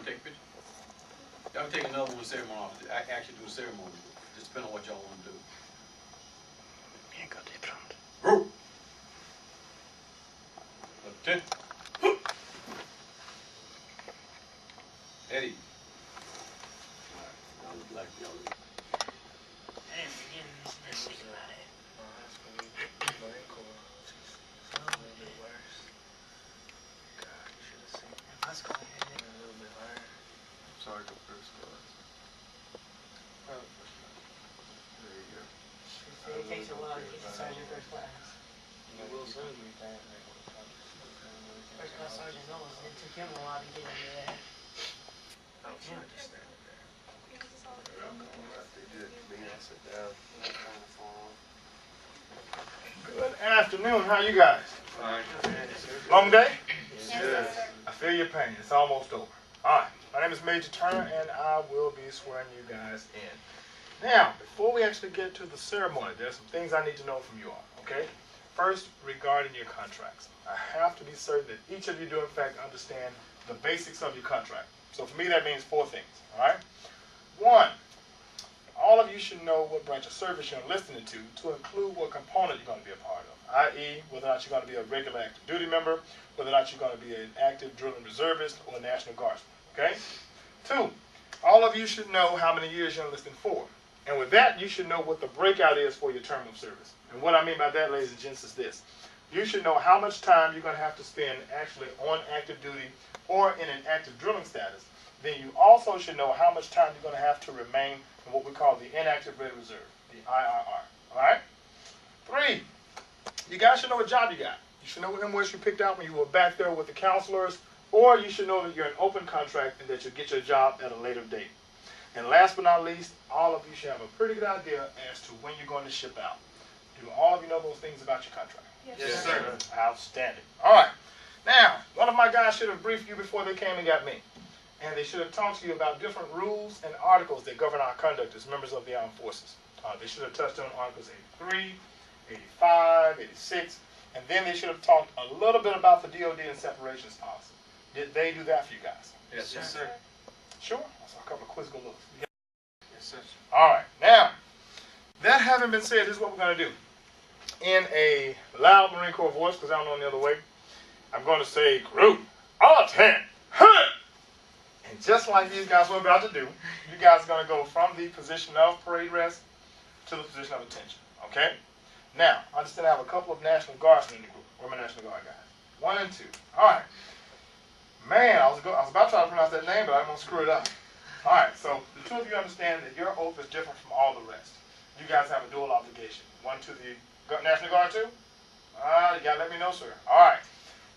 take a picture? Y'all can take another one with ceremony. I can actually do a ceremony. Just depending on what y'all want to do. Go. Attention. Eddie. Y'all look like y'all look. Sorry, go first class. There you go. It takes a while to get to sergeant first class. You will soon. First class sergeant knows it took him a while to get into that. I was trying to stand there. They did me, I sit down. Good afternoon. How you guys? Fine. Long day? Yes. I feel your pain. It's almost over. All right. My name is Major Turner, and I will be swearing you guys in. Now, before we actually get to the ceremony, there's some things I need to know from you all, okay? First, regarding your contracts. I have to be certain that each of you do, in fact, understand the basics of your contract. So for me, that means 4 things, all right? 1, all of you should know what branch of service you're enlisted into to include what component you're going to be a part of, i.e., whether or not you're going to be a regular active duty member, whether or not you're going to be an active drilling reservist or a National Guardsman, okay? 2, all of you should know how many years you're enlisted for. And with that, you should know what the breakout is for your term of service. And what I mean by that, ladies and gents, is this. You should know how much time you're going to have to spend actually on active duty or in an active drilling status. Then you also should know how much time you're going to have to remain in what we call the inactive red reserve, the IRR. All right? 3, you guys should know what job you got. You should know what MOS you picked out when you were back there with the counselors, or you should know that you're an open contract and that you'll get your job at a later date. And last but not least, all of you should have a pretty good idea as to when you're going to ship out. Do all of you know those things about your contract? Yes, sir. Outstanding. All right. Now, one of my guys should have briefed you before they came and got me. And they should have talked to you about different rules and articles that govern our conduct as members of the armed forces. They should have touched on Articles 83, 85, 86, and then they should have talked a little bit about the DOD and separations policy. Did they do that for you guys? Yes, sir. Sure? I saw a couple of quizzical looks. Yes, sir. All right. Now, that having been said, this is what we're going to do. In a loud Marine Corps voice, because I don't know any other way, I'm going to say, group, all 10, huh! And just like these guys were about to do, you guys are going to go from the position of parade rest to the position of attention. Okay? Now, understand I have a couple of National Guardsmen in the group. Where are my National Guard guys? 1 and 2. All right. Man, I was about to try to pronounce that name, but I'm going to screw it up. All right, so the 2 of you understand that your oath is different from all the rest. You guys have a dual obligation. 1 to the National Guard, 2? You got to let me know, sir. All right.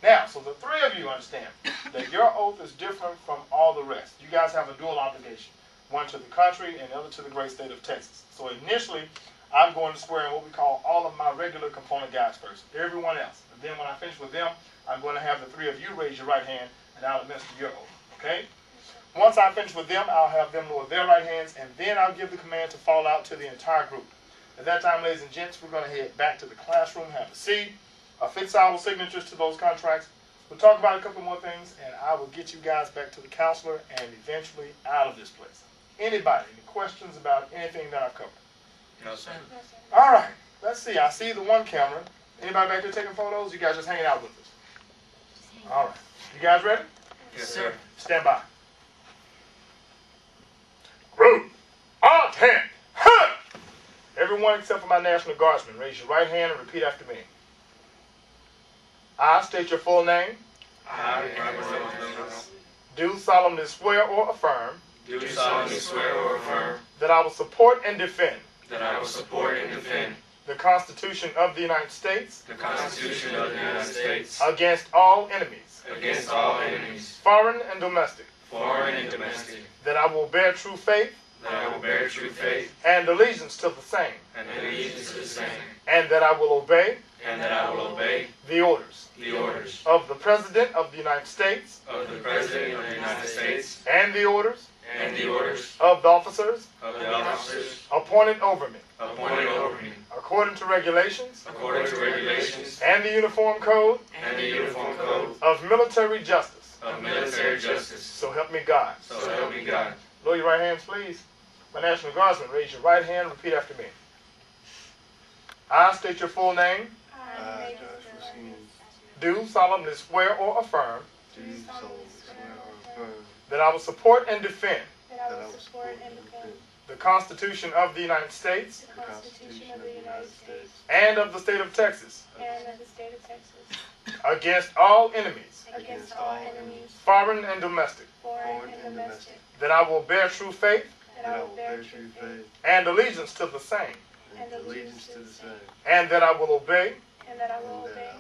Now, so the 3 of you understand that your oath is different from all the rest. You guys have a dual obligation. 1 to the country and the other to the great state of Texas. So initially, I'm going to swear in what we call all of my regular component guys first. Everyone else. And then when I finish with them, I'm going to have the 3 of you raise your right hand and I'll administer your oath. Okay? Once I finish with them, I'll have them lower their right hands, and then I'll give the command to fall out to the entire group. At that time, ladies and gents, we're going to head back to the classroom, have a seat, affix our signatures to those contracts. We'll talk about a couple more things, and I will get you guys back to the counselor and eventually out of this place. Anybody, any questions about anything that I've covered? No, sir. All right. Let's see. I see the 1 camera. Anybody back there taking photos? You guys just hanging out with us? All right. You guys ready? Yes, sir. Stand by. Group, all 10, huh! Everyone except for my National Guardsmen, raise your right hand and repeat after me. I state your full name. I, Robert Jones, Do solemnly swear or affirm do solemnly swear or affirm that I will support and defend that I will support and defend the Constitution of the United States the Constitution of the United States against all enemies, against all enemies, foreign and domestic, foreign and domestic, that I will bear true faith that I will bear true faith and allegiance to the same, and allegiance to the same, and that I will obey and that I will obey the orders the orders of the President of the United States of the President of the United States and the orders and the orders of the officers of the officers appointed over me, appointed over me, according to regulations according to regulations and the Uniform Code and the Uniform Code of Military Justice, of military justice. So help me God. So help me God. Lower your right hands, please. My National Guardsmen, raise your right hand. Repeat after me. I state your full name. I, Josh Racine, Do solemnly swear or affirm do solemnly swear or affirm that I will support and defend that I will support and defend the Constitution of the United States the Constitution of the United States and of the state of Texas and of the state of Texas against all enemies, against all enemies, foreign and domestic, foreign and domestic, that I will bear true faith that I will bear true faith and allegiance to the same, and allegiance to the same, and that I will obey and that I will obey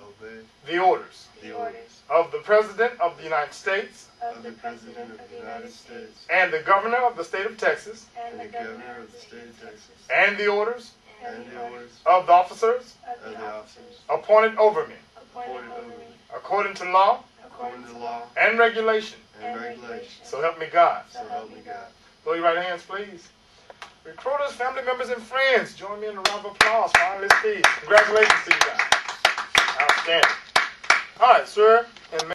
the orders the orders of the President of the United States of the President of the United States and the Governor of the state of Texas, and the Governor of the state of Texas, and the orders and the orders of the officers of the officers appointed over me, appointed over me according to law according to law and regulation. and regulation. So help me God. So help me God. Lower your right hands, please. Recruiters, family members, and friends, join me in a round of applause for our enlistees. Congratulations to you guys. Outstanding. All right, sir and